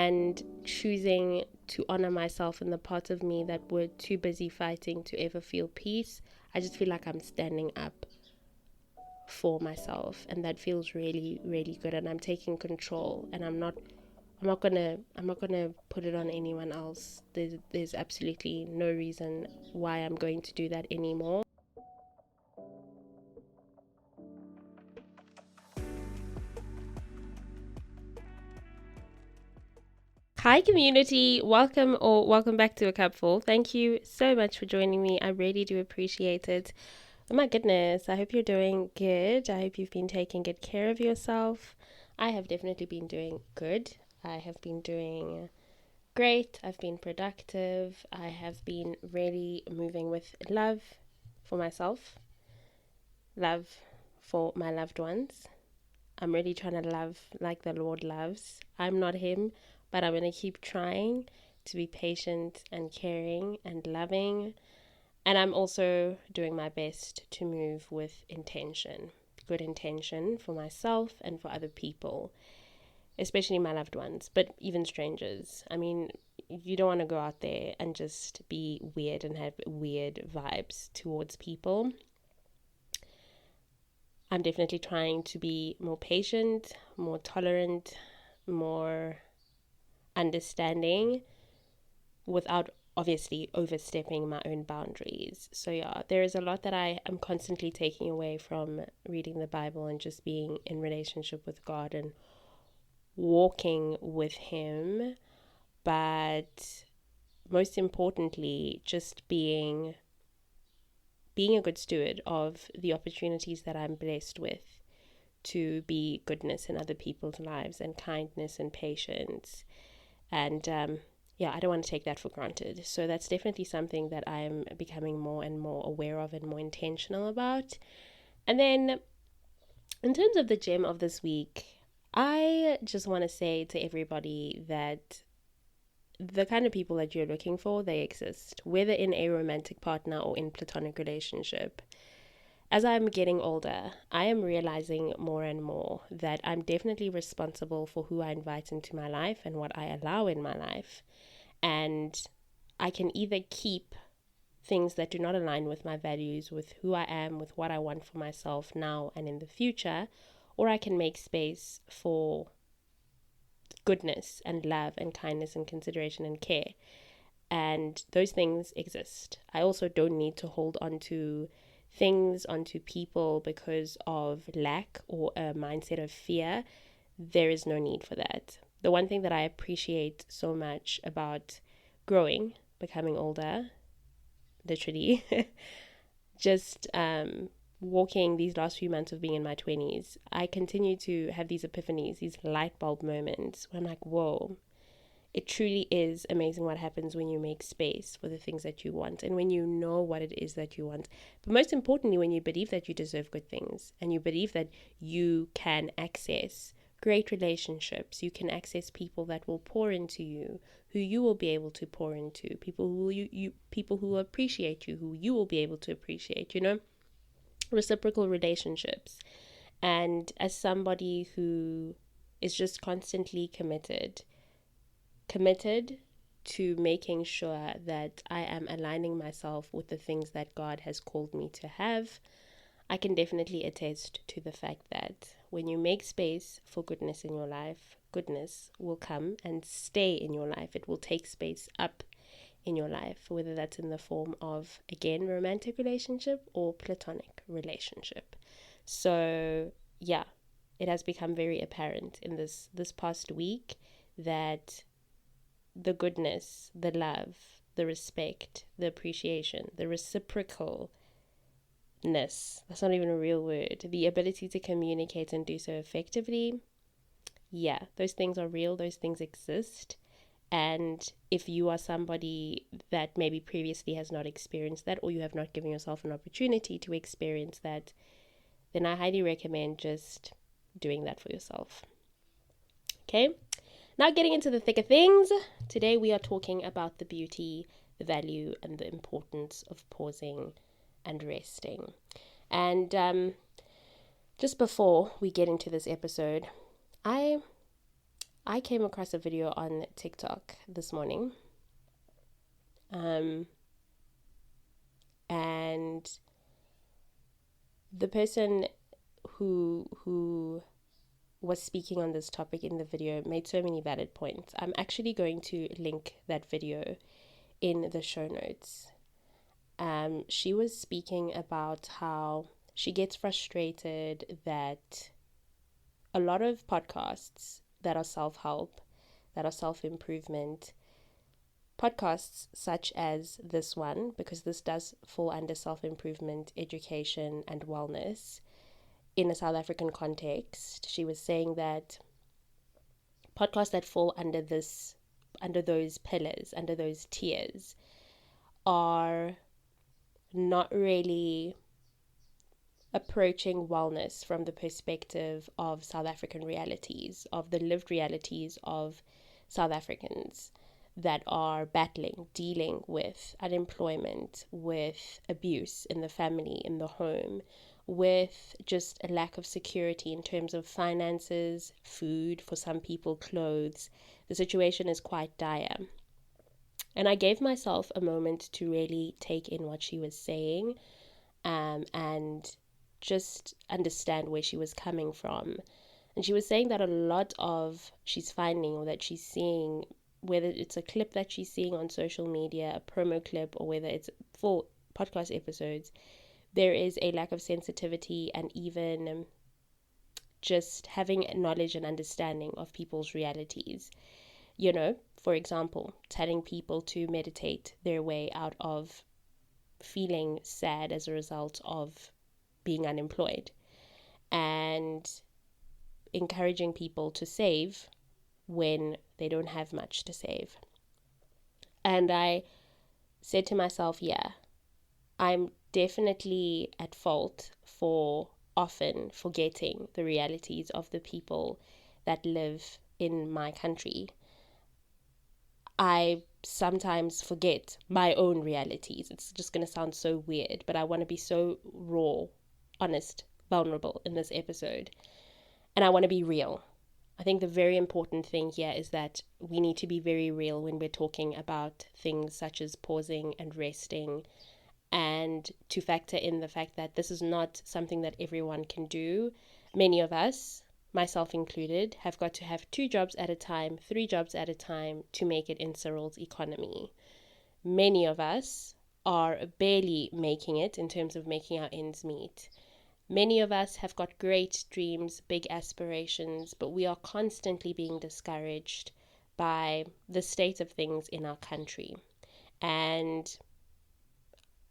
and choosing to honor myself in the parts of me that were too busy fighting to ever feel peace. I just feel like I'm standing up for myself, and that feels really, really good, and I'm taking control, and I'm not gonna put it on anyone else. There's absolutely no reason why I'm going to do that anymore. Hi community, welcome back to A Cup Full. Thank you so much for joining me. I really do appreciate it. Oh my goodness, I hope you're doing good. I hope you've been taking good care of yourself. I have definitely been doing good. I have been doing great. I've been productive. I have been really moving with love for myself, love for my loved ones. I'm really trying to love like the Lord loves. I'm not Him, but I'm going to keep trying to be patient and caring and loving. And I'm also doing my best to move with intention, good intention for myself and for other people, especially my loved ones, but even strangers. I mean, you don't want to go out there and just be weird and have weird vibes towards people. I'm definitely trying to be more patient, more tolerant, more understanding without obviously overstepping my own boundaries. So yeah, there is a lot that I am constantly taking away from reading the Bible and just being in relationship with God and walking with Him. But most importantly, just being a good steward of the opportunities that I'm blessed with to be goodness in other people's lives and kindness and patience. And I don't want to take that for granted. So that's definitely something that I'm becoming more and more aware of and more intentional about. And then in terms of the gem of this week, I just want to say to everybody that the kind of people that you're looking for, they exist, whether in a romantic partner or in platonic relationship. As I'm getting older, I am realizing more and more that I'm definitely responsible for who I invite into my life and what I allow in my life. And I can either keep things that do not align with my values, with who I am, with what I want for myself now and in the future, or I can make space for goodness and love and kindness and consideration and care. And those things exist. I also don't need to hold on to things, onto people because of lack or a mindset of fear. There is no need for that. The one thing that I appreciate so much about growing, becoming older, literally, just walking these last few months of being in my 20s, I continue to have these epiphanies, these light bulb moments where I'm like, whoa, it truly is amazing what happens when you make space for the things that you want and when you know what it is that you want. But most importantly, when you believe that you deserve good things and you believe that you can access great relationships, you can access people that will pour into you, who you will be able to pour into, people who appreciate you, who you will be able to appreciate, reciprocal relationships. And as somebody who is just constantly committed to making sure that I am aligning myself with the things that God has called me to have, I can definitely attest to the fact that when you make space for goodness in your life, goodness will come and stay in your life. It will take space up in your life, whether that's in the form of, again, romantic relationship or platonic relationship. So yeah, it has become very apparent in this past week that the goodness, the love, the respect, the appreciation, the reciprocalness, that's not even a real word, the ability to communicate and do so effectively, yeah, those things are real, those things exist. And if you are somebody that maybe previously has not experienced that, or you have not given yourself an opportunity to experience that, then I highly recommend just doing that for yourself. Okay? Now getting into the thick of things, today we are talking about the beauty, the value, and the importance of pausing and resting. And just before we get into this episode, I I came across a video on TikTok this morning. And the person who was speaking on this topic in the video made so many valid points. I'm actually going to link that video in the show notes. She was speaking about how she gets frustrated that a lot of podcasts that are self-help, that are self-improvement, podcasts such as this one, because this does fall under self-improvement, education, and wellness in a South African context. She was saying that podcasts that fall under those pillars, under those tiers, are not really approaching wellness from the perspective of South African realities, of the lived realities of South Africans that are dealing with unemployment, with abuse in the family, in the home, with just a lack of security in terms of finances, food, for some people, clothes. The situation is quite dire. And I gave myself a moment to really take in what she was saying, and just understand where she was coming from. And she was saying that a lot of she's finding, or that she's seeing, whether it's a clip that she's seeing on social media, a promo clip, or whether it's full podcast episodes, there is a lack of sensitivity and even just having knowledge and understanding of people's realities. You know, for example, telling people to meditate their way out of feeling sad as a result of being unemployed, and encouraging people to save when they don't have much to save. And I said to myself, yeah, I'm definitely at fault for often forgetting the realities of the people that live in my country. I sometimes forget my own realities. It's just going to sound so weird, but I want to be so raw, honest, vulnerable in this episode. And I want to be real. I think the very important thing here is that we need to be very real when we're talking about things such as pausing and resting, and to factor in the fact that this is not something that everyone can do. Many of us, myself included, have got to have 2 jobs at a time, 3 jobs at a time to make it in Cyril's economy. Many of us are barely making it in terms of making our ends meet. Many of us have got great dreams, big aspirations, but we are constantly being discouraged by the state of things in our country. And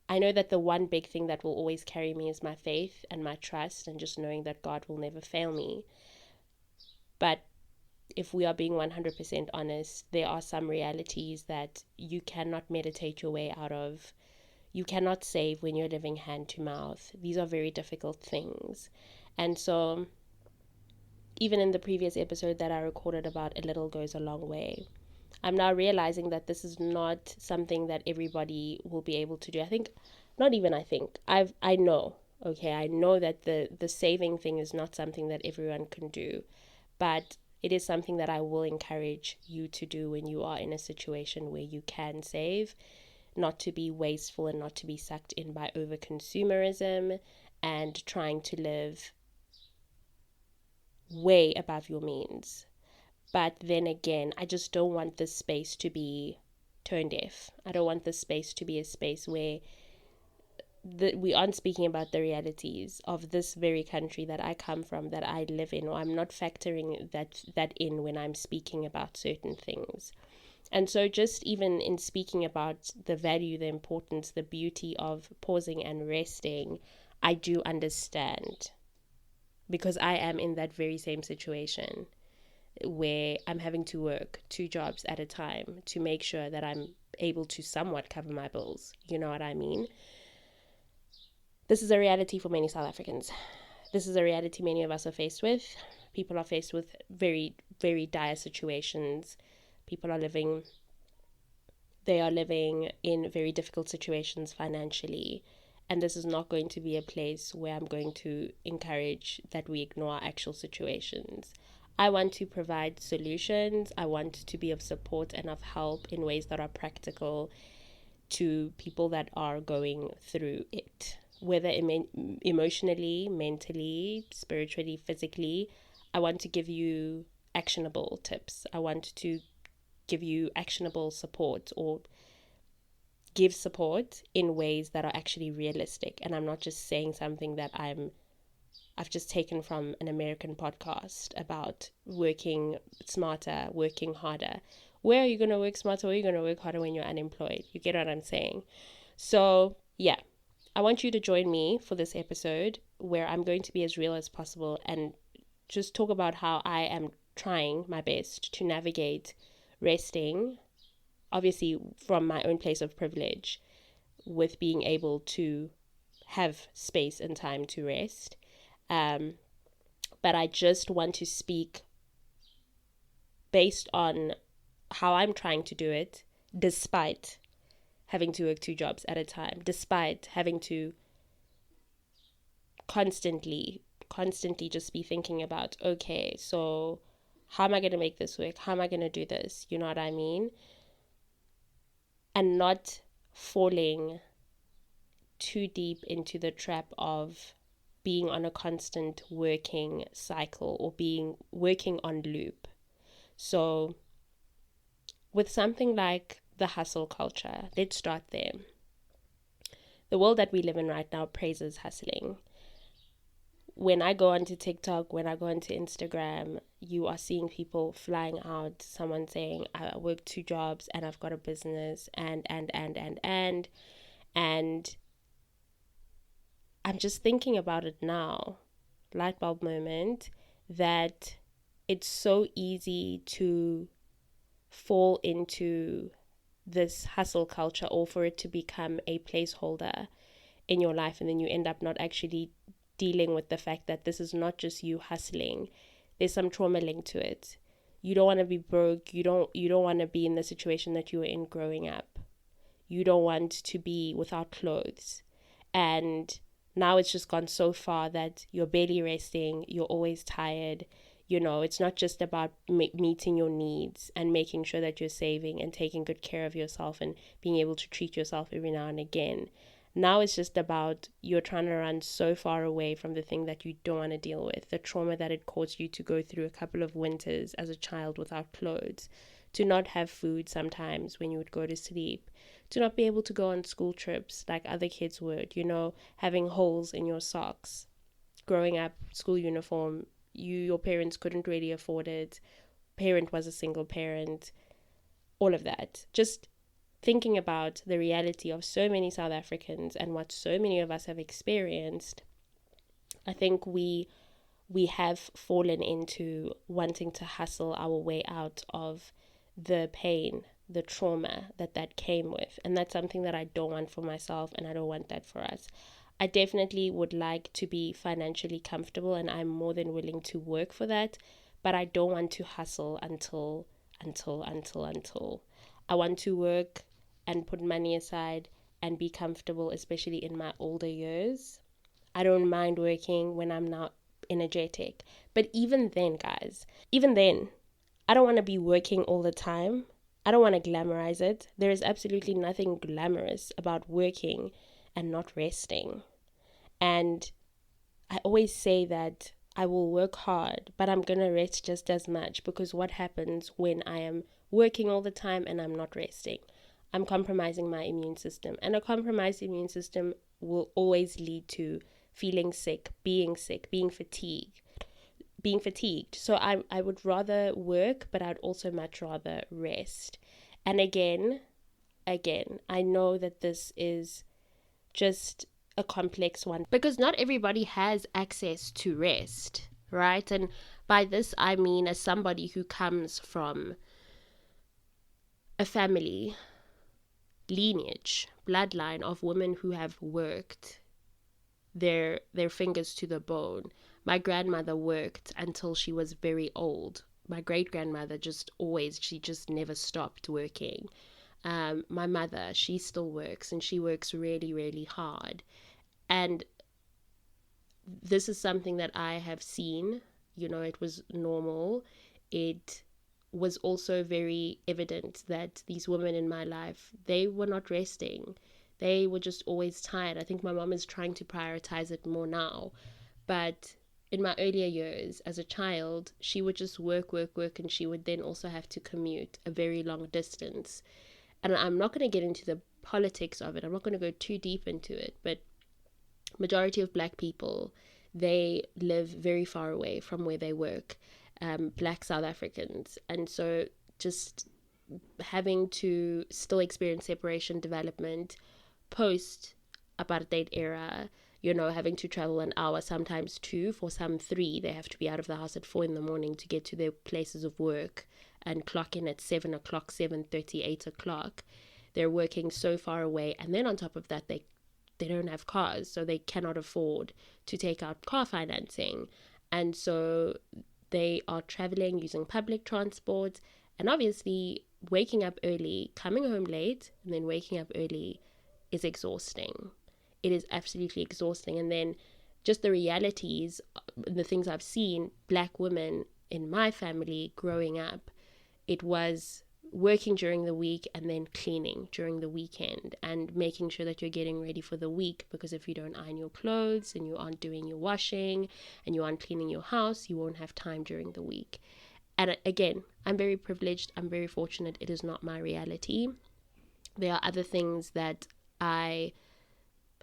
I know that the one big thing that will always carry me is my faith and my trust, and just knowing that God will never fail me. But if we are being 100% honest, there are some realities that you cannot meditate your way out of. You cannot save when you're living hand to mouth. These are very difficult things. And so, even in the previous episode that I recorded about A Little Goes a Long Way, I'm now realizing that this is not something that everybody will be able to do. I know, okay, I know that the saving thing is not something that everyone can do, but it is something that I will encourage you to do when you are in a situation where you can save, not to be wasteful and not to be sucked in by over consumerism and trying to live way above your means. But then again, I just don't want this space to be tone deaf. I don't want this space to be a space where we aren't speaking about the realities of this very country that I come from, that I live in, or I'm not factoring that in when I'm speaking about certain things. And so just even in speaking about the value, the importance, the beauty of pausing and resting, I do understand, because I am in that very same situation where I'm having to work 2 jobs at a time to make sure that I'm able to somewhat cover my bills. You know what I mean? This is a reality for many South Africans. This is a reality many of us are faced with. People are faced with very, very dire situations. They are living in very difficult situations financially. And this is not going to be a place where I'm going to encourage that we ignore our actual situations. I want to provide solutions. I want to be of support and of help in ways that are practical to people that are going through it, whether emotionally, mentally, spiritually, physically. I want to give you actionable tips. I want to give you actionable support, or give support in ways that are actually realistic. And I'm not just saying something that I've just taken from an American podcast about working smarter, working harder. Where are you going to work smarter? Where are you going to work harder when you're unemployed? You get what I'm saying? So, yeah, I want you to join me for this episode where I'm going to be as real as possible and just talk about how I am trying my best to navigate resting, obviously from my own place of privilege, with being able to have space and time to rest. But I just want to speak based on how I'm trying to do it, despite having to work 2 jobs at a time, despite having to constantly just be thinking about, okay, so how am I going to make this work? How am I going to do this? You know what I mean? And not falling too deep into the trap of being on a constant working cycle or working on loop. So with something like the hustle culture, let's start there. The world that we live in right now praises hustling. When I go onto TikTok, when I go onto Instagram, you are seeing people flying out, someone saying, I work 2 jobs and I've got a business and I'm just thinking about it now, light bulb moment, that it's so easy to fall into this hustle culture, or for it to become a placeholder in your life, and then you end up not actually dealing with the fact that this is not just you hustling. There's some trauma linked to it. You don't want to be broke. You don't want to be in the situation that you were in growing up. You don't want to be without clothes. And now it's just gone so far that you're barely resting, you're always tired. You know, it's not just about meeting your needs and making sure that you're saving and taking good care of yourself and being able to treat yourself every now and again. Now it's just about you're trying to run so far away from the thing that you don't want to deal with, the trauma that it caused you to go through a couple of winters as a child without clothes, to not have food sometimes when you would go to sleep, to not be able to go on school trips like other kids would, you know, having holes in your socks. Growing up, school uniform, your parents couldn't really afford it. Parent was a single parent. All of that. Just thinking about the reality of so many South Africans and what so many of us have experienced, I think we have fallen into wanting to hustle our way out of the pain, the trauma that came with. And that's something that I don't want for myself, and I don't want that for us. I definitely would like to be financially comfortable, and I'm more than willing to work for that, but I don't want to hustle until I want to work and put money aside and be comfortable, especially in my older years. I don't mind working when I'm not energetic. But even then, guys, I don't want to be working all the time. I don't want to glamorize it. There is absolutely nothing glamorous about working and not resting. And I always say that I will work hard, but I'm going to rest just as much, because what happens when I am working all the time and I'm not resting? I'm compromising my immune system, and a compromised immune system will always lead to feeling sick, being fatigued. So I would rather work, but I'd also much rather rest. And again, I know that this is just a complex one, because not everybody has access to rest, right? And by this I mean, as somebody who comes from a family lineage, bloodline of women who have worked their fingers to the bone. My grandmother worked until she was very old. My great grandmother she just never stopped working. My mother, she still works, and she works really, really hard. And this is something that I have seen it was normal, it was also very evident that these women in my life, they were not resting. They were just always tired. I think my mom is trying to prioritize it more now. But in my earlier years as a child, she would just work, work, work, and she would then also have to commute a very long distance. And I'm not going to get into the politics of it. I'm not going to go too deep into it, but majority of black people, they live very far away from where they work, black South Africans. And so just having to still experience separation development post apartheid era, having to travel an hour, sometimes two, for some three. They have to be out of the house at 4 a.m. to get to their places of work and clock in at 7 o'clock, 7:30, 8 o'clock. They're working so far away. And then on top of that, they don't have cars, so they cannot afford to take out car financing. And so they are traveling using public transport, and obviously waking up early, coming home late, and then waking up early is exhausting. It is absolutely exhausting. And then just the realities, the things I've seen, black women in my family growing up, it was working during the week and then cleaning during the weekend and making sure that you're getting ready for the week, because if you don't iron your clothes and you aren't doing your washing and you aren't cleaning your house, you won't have time during the week. And again, I'm very privileged, I'm very fortunate. It is not my reality. There are other things that I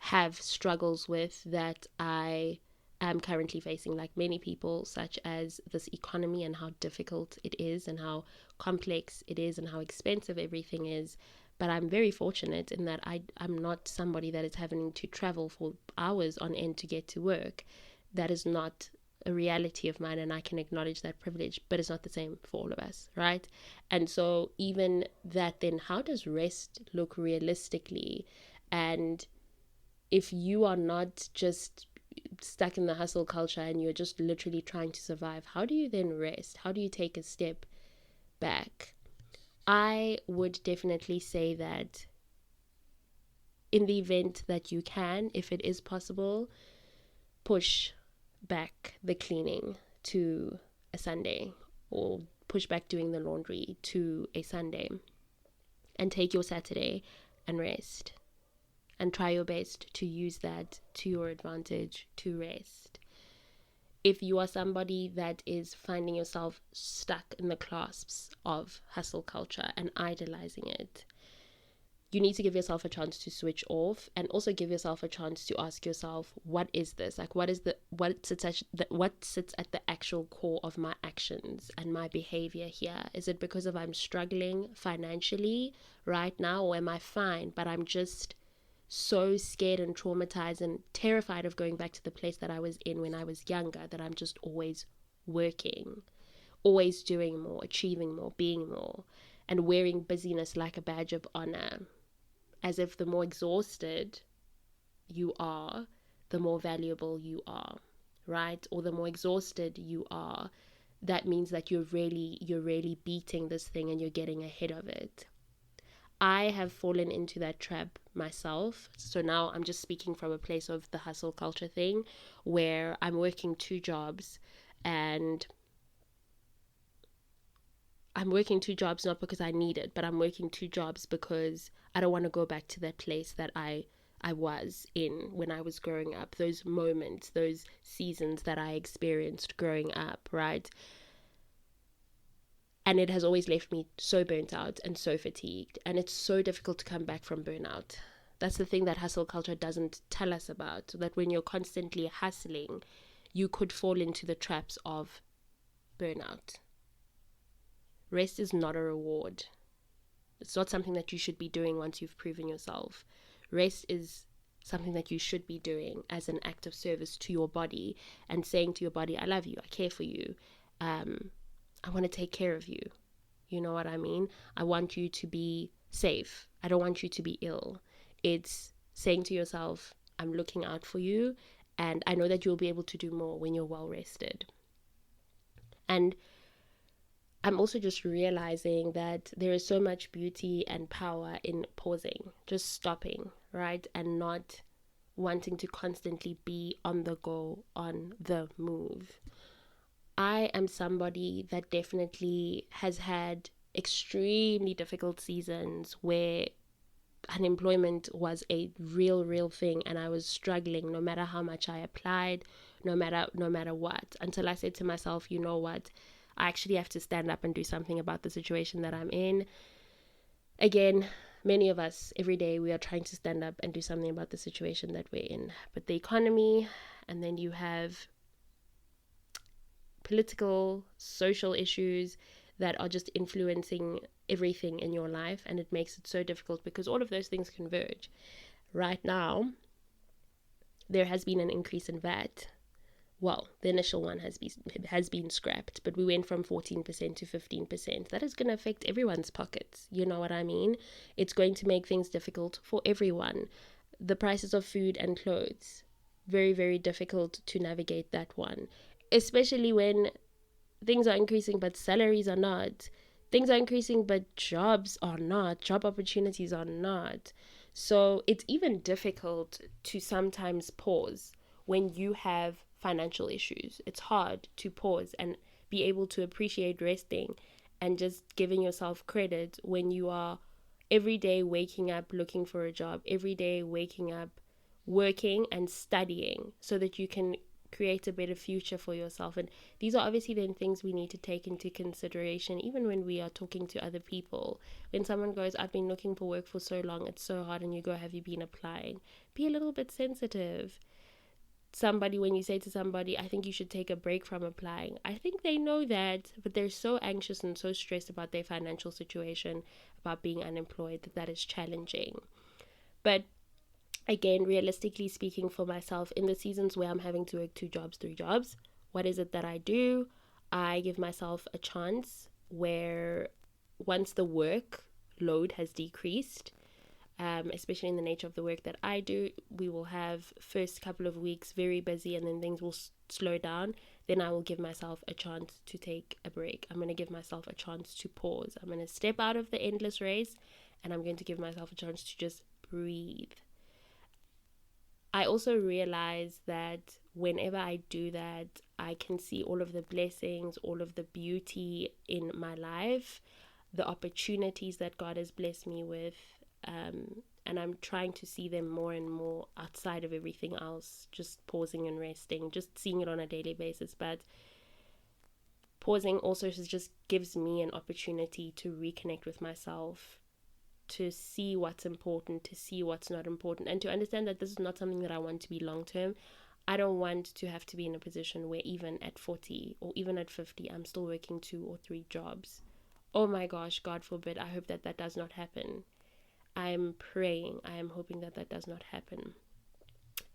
have struggles with that I am currently facing, like many people, such as this economy and how difficult it is and how complex it is and how expensive everything is. But I'm very fortunate in that I'm not somebody that is having to travel for hours on end to get to work. That is not a reality of mine, and I can acknowledge that privilege, but it's not the same for all of us, right? And so even that, then how does rest look realistically? And if you are not just stuck in the hustle culture and you're just literally trying to survive, how do you then rest? How do you take a step back? I would definitely say that in the event that you can, if it is possible, push back the cleaning to a Sunday, or push back doing the laundry to a Sunday, and take your Saturday and rest. And try your best to use that to your advantage to rest. If you are somebody that is finding yourself stuck in the clasps of hustle culture and idolizing it, you need to give yourself a chance to switch off, and also give yourself a chance to ask yourself, what is this? Like, what sits at the actual core of my actions and my behavior here? Is it because of I'm struggling financially right now, or am I fine, but I'm just so scared and traumatized and terrified of going back to the place that I was in when I was younger, that I'm just always working, always doing more, achieving more, being more, and wearing busyness like a badge of honor, as if the more exhausted you are, the more valuable you are, right? Or the more exhausted you are, that means that you're really beating this thing and you're getting ahead of it. I have fallen into that trap myself. So now I'm just speaking from a place of the hustle culture thing, where I'm working 2 jobs, and I'm working 2 jobs not because I need it, but I'm working 2 jobs because I don't want to go back to that place that I was in when I was growing up, those moments, those seasons that I experienced growing up, right? And it has always left me so burnt out and so fatigued. And it's so difficult to come back from burnout. That's the thing that hustle culture doesn't tell us about. That when you're constantly hustling, you could fall into the traps of burnout. Rest is not a reward. It's not something that you should be doing once you've proven yourself. Rest is something that you should be doing as an act of service to your body, and saying to your body, I love you, I care for you. I want to take care of you. You know what I mean? I want you to be safe. I don't want you to be ill. It's saying to yourself, I'm looking out for you, and I know that you'll be able to do more when you're well rested. And I'm also just realizing that there is so much beauty and power in pausing, just stopping, right? And not wanting to constantly be on the go, on the move. I am somebody that definitely has had extremely difficult seasons where unemployment was a real thing, and I was struggling no matter how much I applied, no matter what, until I said to myself, you know what, I actually have to stand up and do something about the situation that I'm in. Again, many of us every day we are trying to stand up and do something about the situation that we're in, but the economy, and then you have political, social issues that are just influencing everything in your life, and it makes it so difficult because all of those things converge. Right now, there has been an increase in VAT. Well, the initial one has been scrapped, but we went from 14% to 15%. That is going to affect everyone's pockets. You know what I mean? It's going to make things difficult for everyone. The prices of food and clothes, very difficult to navigate that one, especially when things are increasing but salaries are not. Things are increasing but jobs are not. Job opportunities are not. So it's even difficult to sometimes pause when you have financial issues. It's hard to pause and be able to appreciate resting and just giving yourself credit when you are every day waking up looking for a job, every day waking up working and studying so that you can create a better future for yourself. And these are obviously then things we need to take into consideration even when we are talking to other people. When someone goes, I've been looking for work for so long, it's so hard, and you go, have you been applying? Be a little bit sensitive. Somebody, when you say to somebody, I think you should take a break from applying, I think they know that, but they're so anxious and so stressed about their financial situation, about being unemployed, that is challenging. But again, realistically speaking, for myself, in the seasons where I'm having to work 2 jobs, 3 jobs, what is it that I do? I give myself a chance where once the work load has decreased, especially in the nature of the work that I do, we will have first couple of weeks very busy, and then things will slow down. Then I will give myself a chance to take a break. I'm going to give myself a chance to pause. I'm going to step out of the endless race, and I'm going to give myself a chance to just breathe. I also realize that whenever I do that, I can see all of the blessings, all of the beauty in my life, the opportunities that God has blessed me with, and I'm trying to see them more and more outside of everything else, just pausing and resting, just seeing it on a daily basis. But pausing also just gives me an opportunity to reconnect with myself, to see what's important, to see what's not important, and to understand that this is not something that I want to be long term. I don't want to have to be in a position where even at 40 or even at 50, I'm still working 2 or 3 jobs. Oh my gosh, God forbid. I hope that does not happen. I'm praying, I am hoping that does not happen.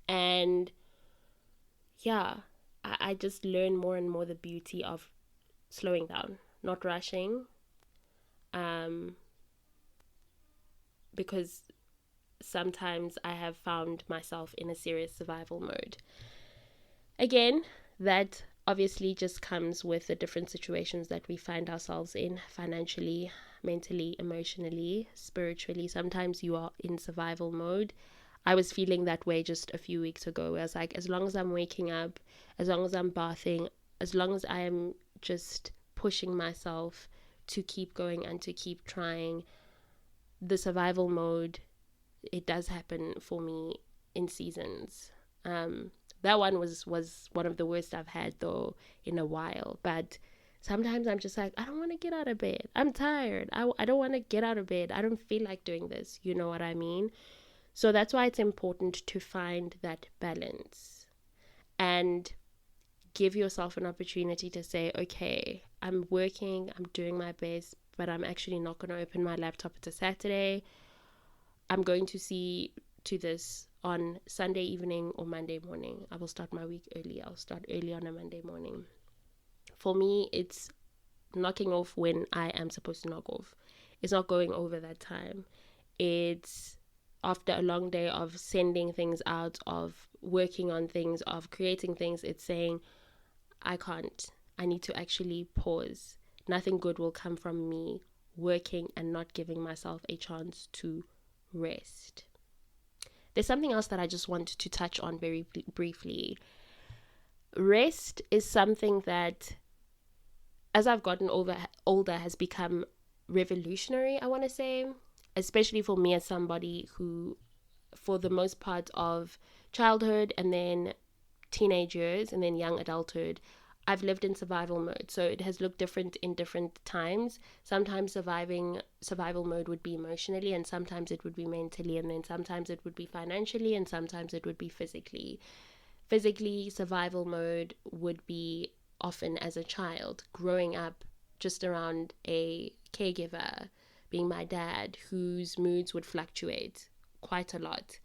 And yeah, I just learn more and more the beauty of slowing down, not rushing, because sometimes I have found myself in a serious survival mode. Again, that obviously just comes with the different situations that we find ourselves in financially, mentally, emotionally, spiritually. Sometimes you are in survival mode. I was feeling that way just a few weeks ago, where I was like, as long as I'm waking up, as long as I'm bathing, as long as I am just pushing myself to keep going and to keep trying, the survival mode, it does happen for me in seasons. That one was one of the worst I've had though in a while. But sometimes I'm just like, I don't want to get out of bed. I'm tired. I don't want to get out of bed. I don't feel like doing this. You know what I mean? So that's why it's important to find that balance and give yourself an opportunity to say, okay, I'm working, I'm doing my best, but I'm actually not going to open my laptop. It's a Saturday. I'm going to see to this on Sunday evening or Monday morning. I will start my week early. I'll start early on a Monday morning. For me, it's knocking off when I am supposed to knock off. It's not going over that time. It's after a long day of sending things out, of working on things, of creating things. It's saying, I can't. I need to actually pause. Nothing good will come from me working and not giving myself a chance to rest. There's something else that I just want to touch on very briefly. Rest is something that as I've gotten older has become revolutionary, I want to say, especially for me as somebody who, for the most part of childhood and then teenage years and then young adulthood, I've lived in survival mode. So it has looked different in different times. Sometimes survival mode would be emotionally, and sometimes it would be mentally, and then sometimes it would be financially, and sometimes it would be physically. Physically, survival mode would be often as a child, growing up just around a caregiver, being my dad, whose moods would fluctuate quite a lot.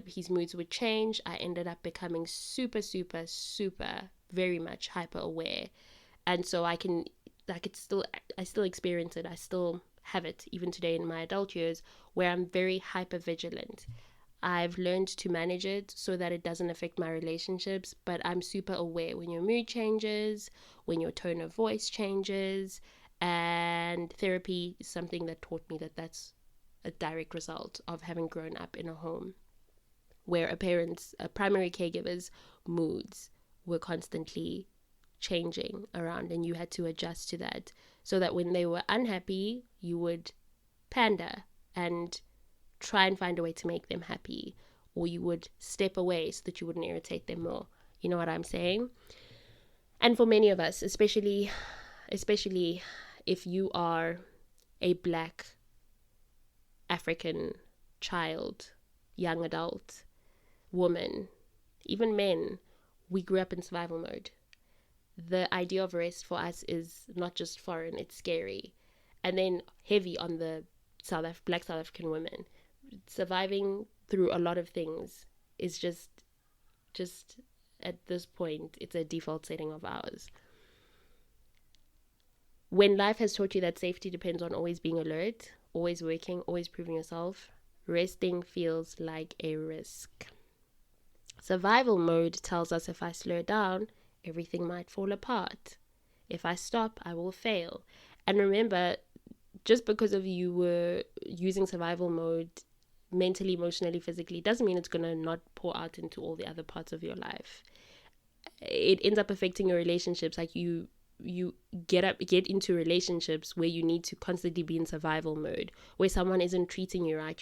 His moods would change. I ended up becoming super, super, super, very much hyper aware, and so I still experience it. I still have it even today in my adult years, where I'm very hyper vigilant. I've learned to manage it so that it doesn't affect my relationships, but I'm super aware when your mood changes, when your tone of voice changes, and therapy is something that taught me that that's a direct result of having grown up in a home where a primary caregiver's moods were constantly changing around, and you had to adjust to that, so that when they were unhappy, you would pander and try and find a way to make them happy, or you would step away so that you wouldn't irritate them more. You know what I'm saying? And for many of us, especially if you are a Black African child, young adult, woman, even men, we grew up in survival mode. The idea of rest for us is not just foreign, it's scary. And then heavy on the Black South African women. Surviving through a lot of things is just at this point, it's a default setting of ours. When life has taught you that safety depends on always being alert, always working, always proving yourself, resting feels like a risk. Survival mode tells us if I slow down, everything might fall apart. If I stop, I will fail. And remember, just because of you were using survival mode mentally, emotionally, physically, doesn't mean it's going to not pour out into all the other parts of your life. It ends up affecting your relationships. Like you get into relationships where you need to constantly be in survival mode, where someone isn't treating you right.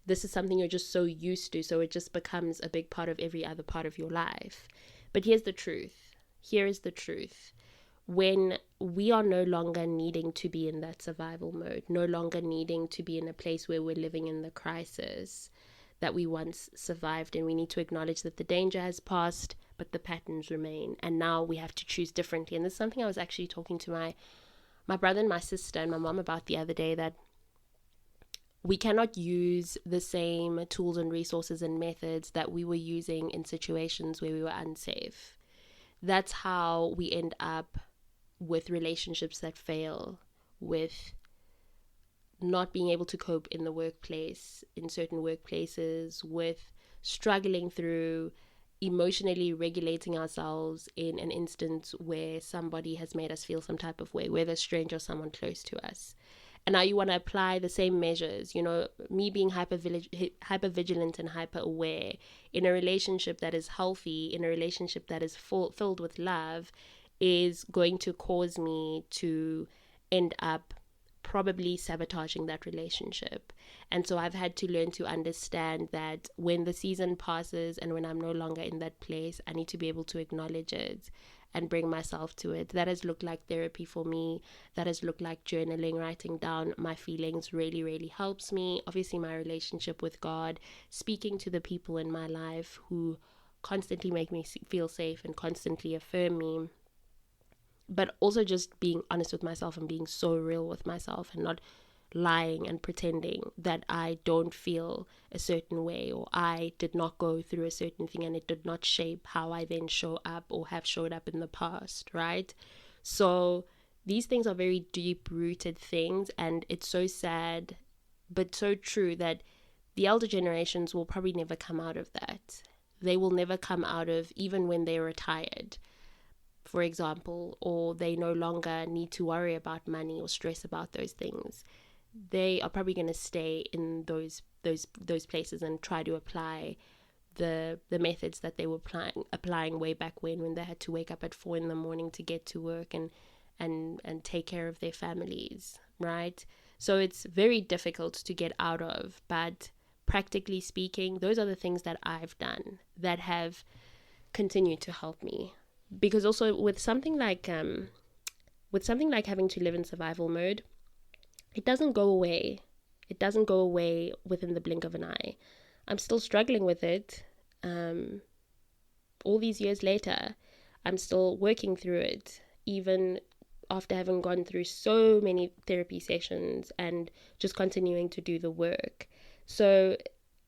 This is something you're just so used to, so it just becomes a big part of every other part of your life. But here is the truth. When we are no longer needing to be in that survival mode, no longer needing to be in a place where we're living in the crisis that we once survived, and we need to acknowledge that the danger has passed, but the patterns remain, and now we have to choose differently. And this is something I was actually talking to my brother and my sister and my mom about the other day, that we cannot use the same tools and resources and methods that we were using in situations where we were unsafe. That's how we end up with relationships that fail, with not being able to cope in the workplace, in certain workplaces, with struggling through emotionally regulating ourselves in an instance where somebody has made us feel some type of way, whether a stranger or someone close to us. And now you want to apply the same measures, me being hyper vigilant and hyper aware in a relationship that is healthy, in a relationship that is filled with love, is going to cause me to end up probably sabotaging that relationship. And so I've had to learn to understand that when the season passes and when I'm no longer in that place, I need to be able to acknowledge it and bring myself to it. That has looked like therapy for me. That has looked like journaling, writing down my feelings really, really helps me. Obviously, my relationship with God, speaking to the people in my life who constantly make me feel safe and constantly affirm me. But also just being honest with myself and being so real with myself and not lying and pretending that I don't feel a certain way, or I did not go through a certain thing and it did not shape how I then show up or have showed up in the past, right? So these things are very deep-rooted things, and it's so sad but so true that the elder generations will probably never come out of that. They will never come out of, even when they're retired, for example, or they no longer need to worry about money or stress about those things. They are probably going to stay in those places and try to apply the methods that they were applying way back when they had to wake up at 4 a.m. to get to work and and take care of their families, right? So it's very difficult to get out of, but practically speaking, those are the things that I've done that have continued to help me. Because also with something like having to live in survival mode, it doesn't go away. It doesn't go away within the blink of an eye. I'm still struggling with it. All these years later, I'm still working through it, even after having gone through so many therapy sessions and just continuing to do the work. So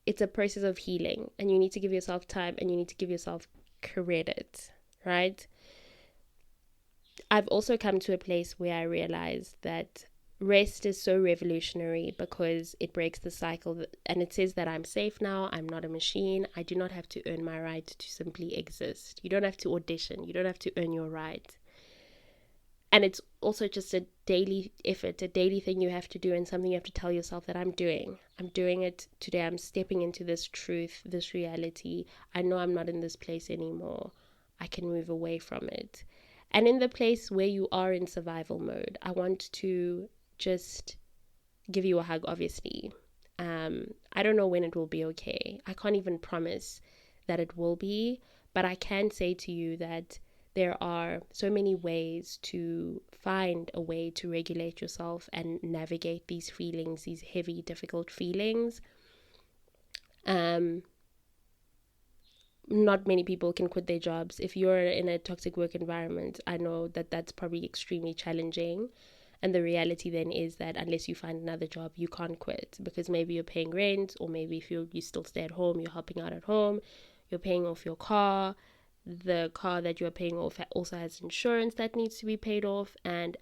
it's a process of healing, and you need to give yourself time and you need to give yourself credit, right? I've also come to a place where I realize that rest is so revolutionary because it breaks the cycle, and it says that I'm safe now. I'm not a machine. I do not have to earn my right to simply exist. You don't have to audition. You don't have to earn your right. And it's also just a daily effort, a daily thing you have to do, and something you have to tell yourself that I'm doing it today. I'm stepping into this truth, this reality. I know I'm not in this place anymore. I can move away from it. And in the place where you are in survival mode, I want to just give you a hug, obviously. I don't know when it will be okay. I can't even promise that it will be, but I can say to you that there are so many ways to find a way to regulate yourself and navigate these feelings, these heavy, difficult feelings. Not many people can quit their jobs. If you're in a toxic work environment, I know that that's probably extremely challenging. And the reality then is that unless you find another job, you can't quit, because maybe you're paying rent, or maybe if you still stay at home, you're helping out at home, you're paying off your car. The car that you're paying off also has insurance that needs to be paid off, and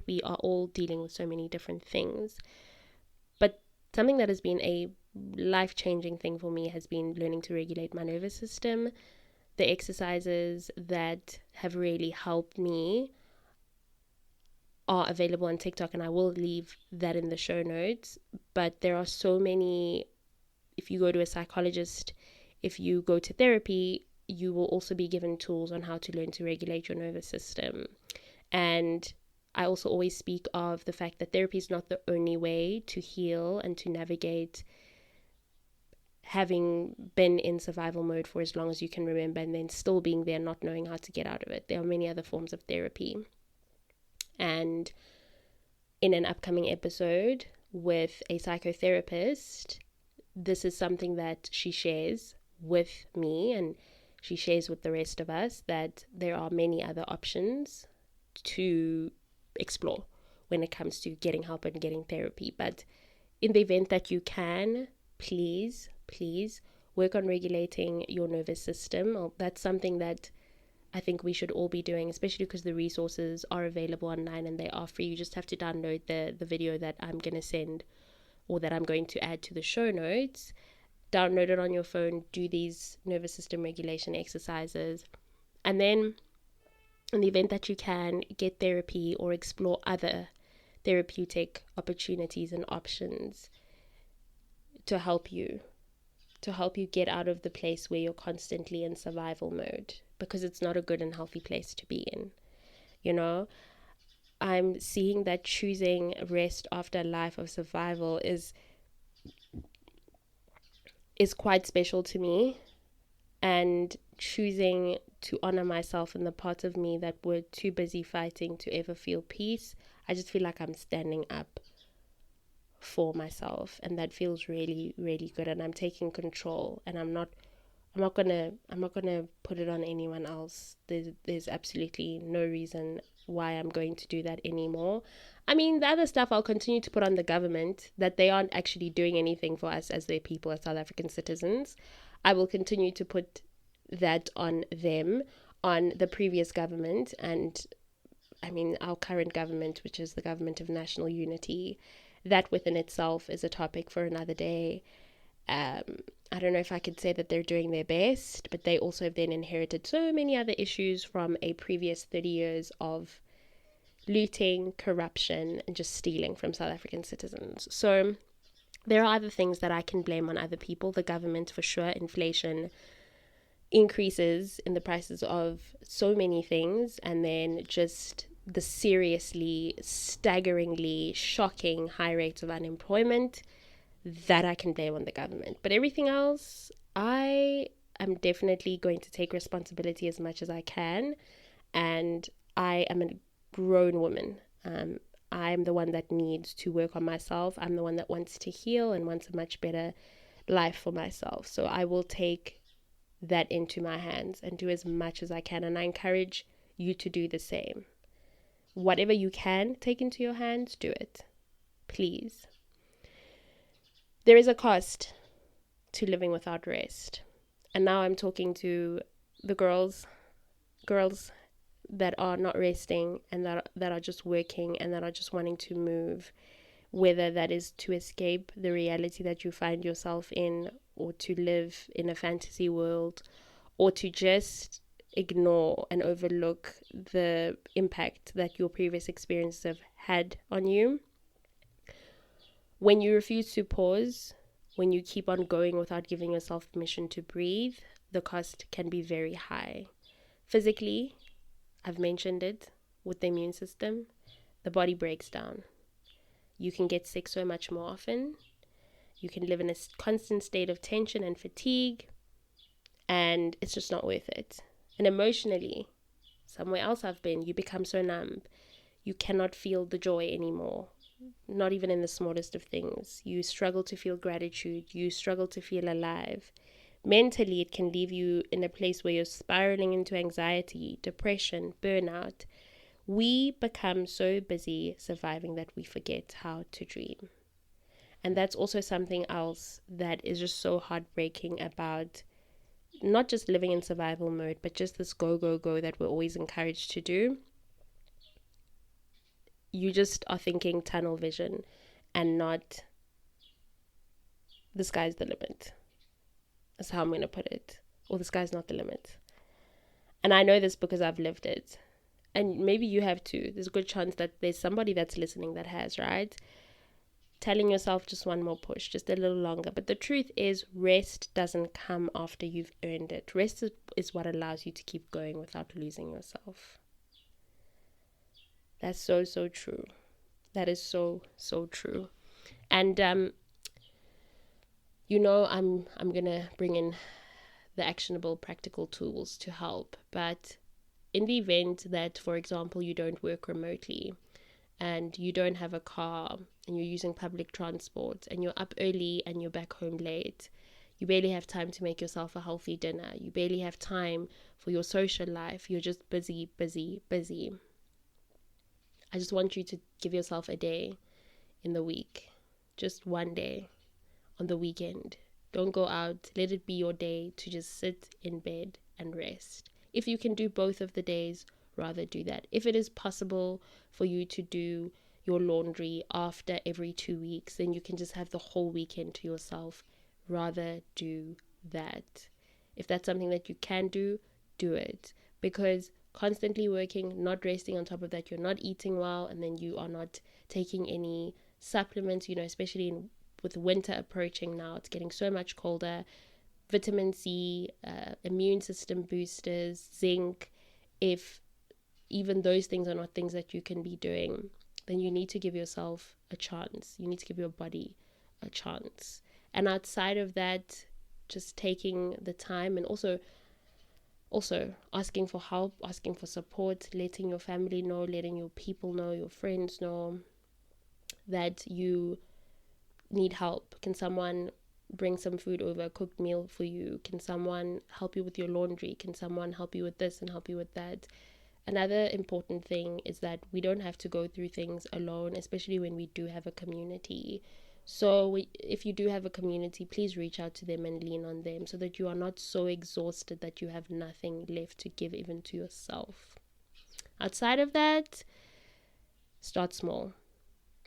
we are all dealing with so many different things. But something that has been a life-changing thing for me has been learning to regulate my nervous system. The exercises that have really helped me are available on TikTok, and I will leave that in the show notes. But there are so many. If you go to a psychologist, if you go to therapy, you will also be given tools on how to learn to regulate your nervous system. And I also always speak of the fact that therapy is not the only way to heal and to navigate having been in survival mode for as long as you can remember, and then still being there, not knowing how to get out of it. There are many other forms of therapy. And in an upcoming episode with a psychotherapist, this is something that she shares with me, and she shares with the rest of us, that there are many other options to explore when it comes to getting help and getting therapy. But in the event that you can, please work on regulating your nervous system. That's something that I think we should all be doing, especially because the resources are available online and they are free. You just have to download the video that I'm going to send, or that I'm going to add to the show notes. Download it on your phone, do these nervous system regulation exercises, and then in the event that you can, get therapy or explore other therapeutic opportunities and options to help you get out of the place where you're constantly in survival mode, because it's not a good and healthy place to be in. You know, I'm seeing that choosing rest after a life of survival is quite special to me, and choosing to honor myself and the parts of me that were too busy fighting to ever feel peace. I just feel like I'm standing up for myself, and that feels really, really good, and I'm taking control, and I'm not gonna put it on anyone else. There's absolutely no reason why I'm going to do that anymore. I mean, the other stuff I'll continue to put on the government, that they aren't actually doing anything for us as their people, as South African citizens. I will continue to put that on them, on the previous government, and I mean our current government, which is the government of national unity. That within itself is a topic for another day. I don't know if I could say that they're doing their best, but they also have then inherited so many other issues from a previous 30 years of looting, corruption, and just stealing from South African citizens. So there are other things that I can blame on other people, the government for sure, inflation, increases in the prices of so many things, and then just the seriously, staggeringly shocking high rates of unemployment, that I can blame on the government. But everything else, I am definitely going to take responsibility as much as I can. And I am a grown woman. I'm the one that needs to work on myself. I'm the one that wants to heal and wants a much better life for myself. So I will take that into my hands and do as much as I can. And I encourage you to do the same. Whatever you can take into your hands, do it. Please. There is a cost to living without rest. And now I'm talking to the girls that are not resting and that are just working and that are just wanting to move, whether that is to escape the reality that you find yourself in, or to live in a fantasy world, or to just ignore and overlook the impact that your previous experiences have had on you. When you refuse to pause, when you keep on going without giving yourself permission to breathe, the cost can be very high. Physically, I've mentioned it, with the immune system, the body breaks down. You can get sick so much more often. You can live in a constant state of tension and fatigue, and it's just not worth it. And emotionally, somewhere else I've been, you become so numb. You cannot feel the joy anymore, not even in the smallest of things. You struggle to feel gratitude. You struggle to feel alive. Mentally, it can leave you in a place where you're spiraling into anxiety, depression, burnout. We become so busy surviving that we forget how to dream. And that's also something else that is just so heartbreaking about not just living in survival mode, but just this go, go, go that we're always encouraged to do. You just are thinking tunnel vision and not the sky's the limit. That's how I'm going to put it. Or the sky's not the limit. And I know this because I've lived it. And maybe you have too. There's a good chance that there's somebody that's listening that has, right? Telling yourself just one more push, just a little longer. But the truth is, rest doesn't come after you've earned it. Rest is what allows you to keep going without losing yourself. That's so, so true. That is so, so true. And, I'm going to bring in the actionable practical tools to help. But in the event that, for example, you don't work remotely and you don't have a car and you're using public transport and you're up early and you're back home late, you barely have time to make yourself a healthy dinner. You barely have time for your social life. You're just busy, busy, busy. I just want you to give yourself a day in the week, just one day on the weekend. Don't go out. Let it be your day to just sit in bed and rest. If you can do both of the days, rather do that. If it is possible for you to do your laundry after every 2 weeks, then you can just have the whole weekend to yourself. Rather do that. If that's something that you can do it. Because constantly working, not resting, on top of that, you're not eating well, and then you are not taking any supplements, especially with winter approaching now. It's getting so much colder. Vitamin C, immune system boosters, zinc. If even those things are not things that you can be doing, then you need to give yourself a chance. You need to give your body a chance. And outside of that, just taking the time and also asking for help, asking for support, letting your family know, letting your people know, your friends know that you need help. Can someone bring some food over, a cooked meal for you? Can someone help you with your laundry? Can someone help you with this and help you with that? Another important thing is that we don't have to go through things alone, especially when we do have a community. So if you do have a community, please reach out to them and lean on them so that you are not so exhausted that you have nothing left to give even to yourself. Outside of that, start small.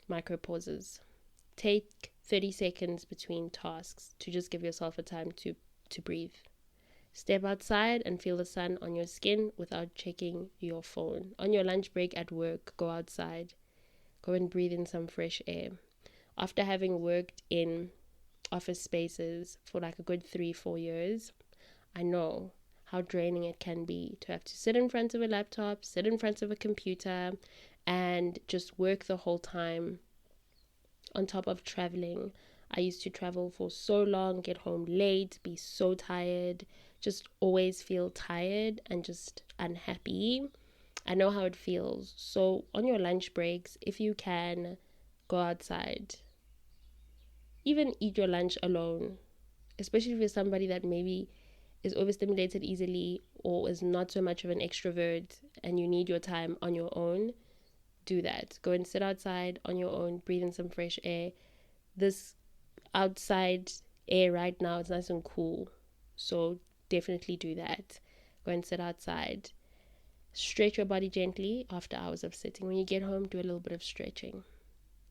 Micro pauses. Take 30 seconds between tasks to just give yourself a time to breathe. Step outside and feel the sun on your skin without checking your phone. On your lunch break at work, go outside. Go and breathe in some fresh air. After having worked in office spaces for like a good 3-4 years, I know how draining it can be to have to sit in front of a laptop, sit in front of a computer, and just work the whole time on top of traveling. I used to travel for so long, get home late, be so tired, just always feel tired and just unhappy. I know how it feels. So on your lunch breaks, if you can, go outside. Even eat your lunch alone, especially if you're somebody that maybe is overstimulated easily or is not so much of an extrovert and you need your time on your own. Do that. Go and sit outside on your own, breathe in some fresh air. This outside air right now is nice and cool, so definitely do that. Go and sit outside. Stretch your body gently after hours of sitting. When you get home, do a little bit of stretching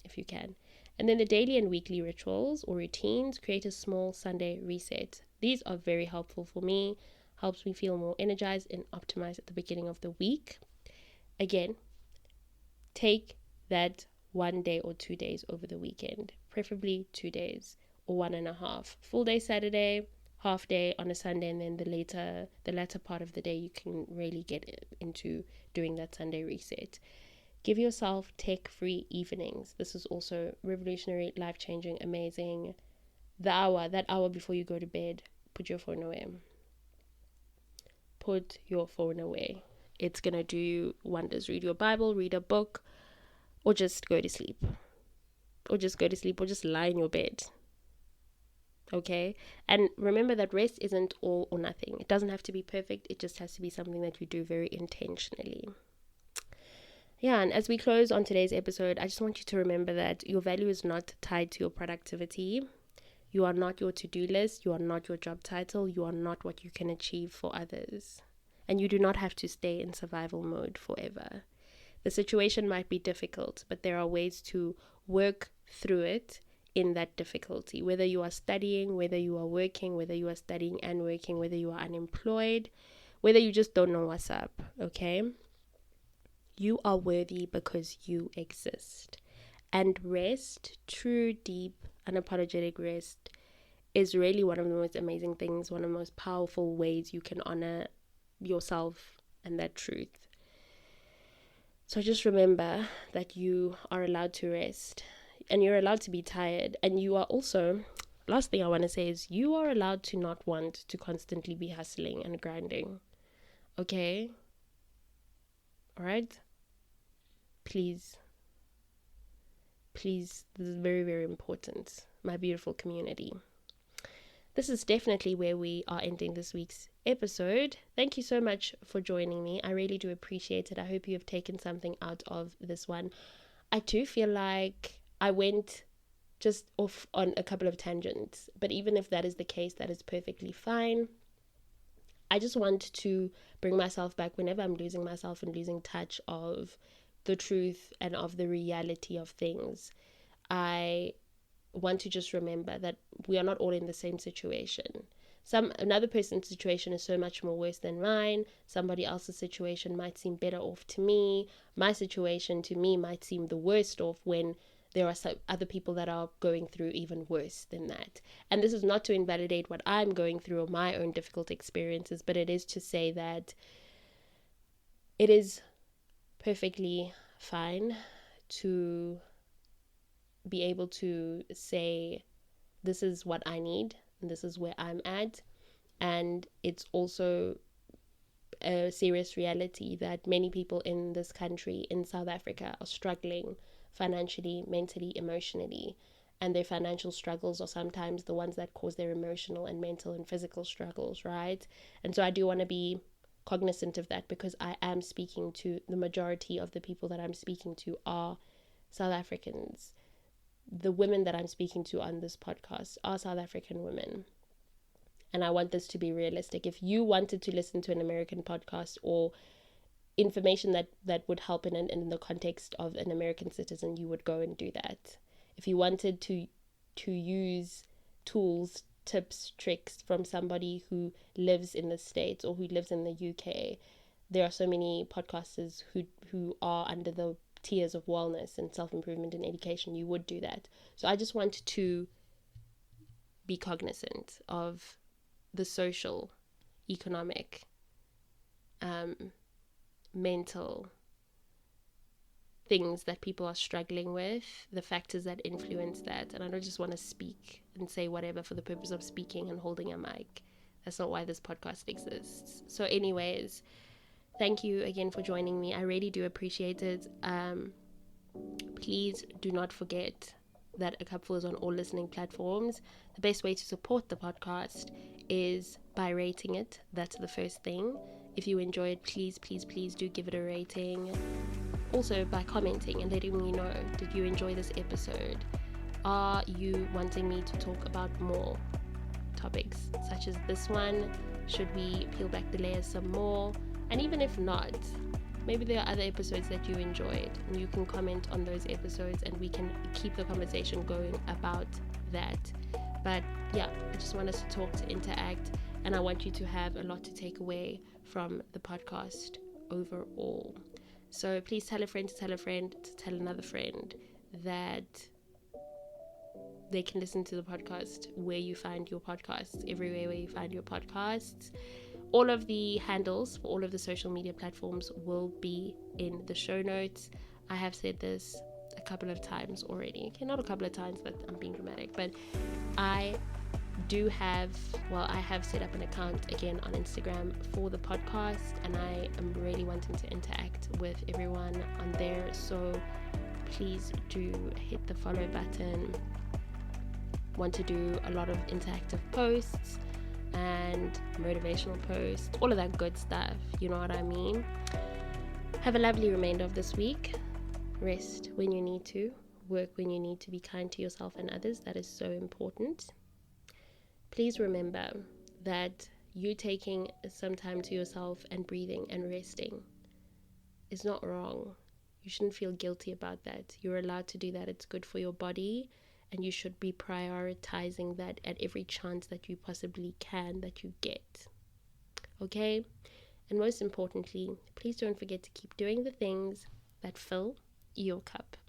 if you can. And then the daily and weekly rituals or routines, create a small Sunday reset. These are very helpful for me, helps me feel more energized and optimized at the beginning of the week. Again, take that 1 day or 2 days over the weekend, preferably 2 days or 1.5. Full day Saturday, half day on a Sunday, and then the latter part of the day you can really get into doing that Sunday reset. Give yourself tech-free evenings. This is also revolutionary, life-changing, amazing. That hour before you go to bed, put your phone away. Put your phone away. It's gonna do you wonders. Read your Bible, read a book, or just go to sleep. Or just lie in your bed. Okay? And remember that rest isn't all or nothing. It doesn't have to be perfect. It just has to be something that you do very intentionally. Yeah, and as we close on today's episode, I just want you to remember that your value is not tied to your productivity. You are not your to-do list. You are not your job title. You are not what you can achieve for others. And you do not have to stay in survival mode forever. The situation might be difficult, but there are ways to work through it in that difficulty. Whether you are studying, whether you are working, whether you are studying and working, whether you are unemployed, whether you just don't know what's up, okay? You are worthy because you exist. And rest, true, deep, unapologetic rest, is really one of the most amazing things, one of the most powerful ways you can honor yourself and that truth. So just remember that you are allowed to rest and you're allowed to be tired. And you are also, last thing I want to say is, you are allowed to not want to constantly be hustling and grinding. Okay? All right? Please, this is very, very important, my beautiful community. This is definitely where we are ending this week's episode. Thank you so much for joining me. I really do appreciate it. I hope you have taken something out of this one. I do feel like I went just off on a couple of tangents, but even if that is the case, that is perfectly fine. I just want to bring myself back whenever I'm losing myself and losing touch of the truth and of the reality of things. I want to just remember that we are not all in the same situation. Another person's situation is so much more worse than mine. Somebody else's situation might seem better off to me. My situation to me might seem the worst off when there are some other people that are going through even worse than that. And this is not to invalidate what I'm going through or my own difficult experiences, but it is to say that it is perfectly fine to be able to say, this is what I need and this is where I'm at. And it's also a serious reality that many people in this country, in South Africa, are struggling financially, mentally, emotionally, and their financial struggles are sometimes the ones that cause their emotional and mental and physical struggles, right? And so I do want to be cognizant of that, because I am speaking to the majority of the people that I'm speaking to are South Africans. The women that I'm speaking to on this podcast are South African women. And I want this to be realistic. If you wanted to listen to an American podcast or information that would help in the context of an American citizen, you would go and do that. If you wanted to use tools, tips, tricks from somebody who lives in the States or who lives in the UK, there are so many podcasters who are under the tiers of wellness and self-improvement and education. You would do that. So I just want to be cognizant of the social economic, mental things that people are struggling with, the factors that influence that. And I don't just want to speak and say whatever for the purpose of speaking and holding a mic. That's not why this podcast exists. So anyways, thank you again for joining me. I really do appreciate it. Please do not forget that A Cupful is on all listening platforms. The best way to support the podcast is by rating it. That's the first thing. If you enjoy it, please do give it a rating. Also by commenting and letting me know, did you enjoy this episode? Are you wanting me to talk about more topics such as this one? Should we peel back the layers some more? And even if not, maybe there are other episodes that you enjoyed, and you can comment on those episodes and we can keep the conversation going about that. But yeah, I just want us to talk, to interact, and I want you to have a lot to take away from the podcast overall. So please tell a friend to tell a friend to tell another friend that they can listen to the podcast where you find your podcasts, everywhere where you find your podcasts. All of the handles for all of the social media platforms will be in the show notes. I have said this a couple of times already. Okay, not a couple of times, but I'm being dramatic. But I have set up an account again on Instagram for the podcast, and I am really wanting to interact with everyone on there. So please do hit the follow button. Want to do a lot of interactive posts and motivational posts, all of that good stuff, you know what I mean? Have a lovely remainder of this week. Rest when you need to, work when you need to, be kind to yourself and others. That is so important. Please remember that you taking some time to yourself and breathing and resting is not wrong. You shouldn't feel guilty about that. You're allowed to do that. It's good for your body, and you should be prioritizing that at every chance that you possibly can, that you get. Okay? And most importantly, please don't forget to keep doing the things that fill your cup.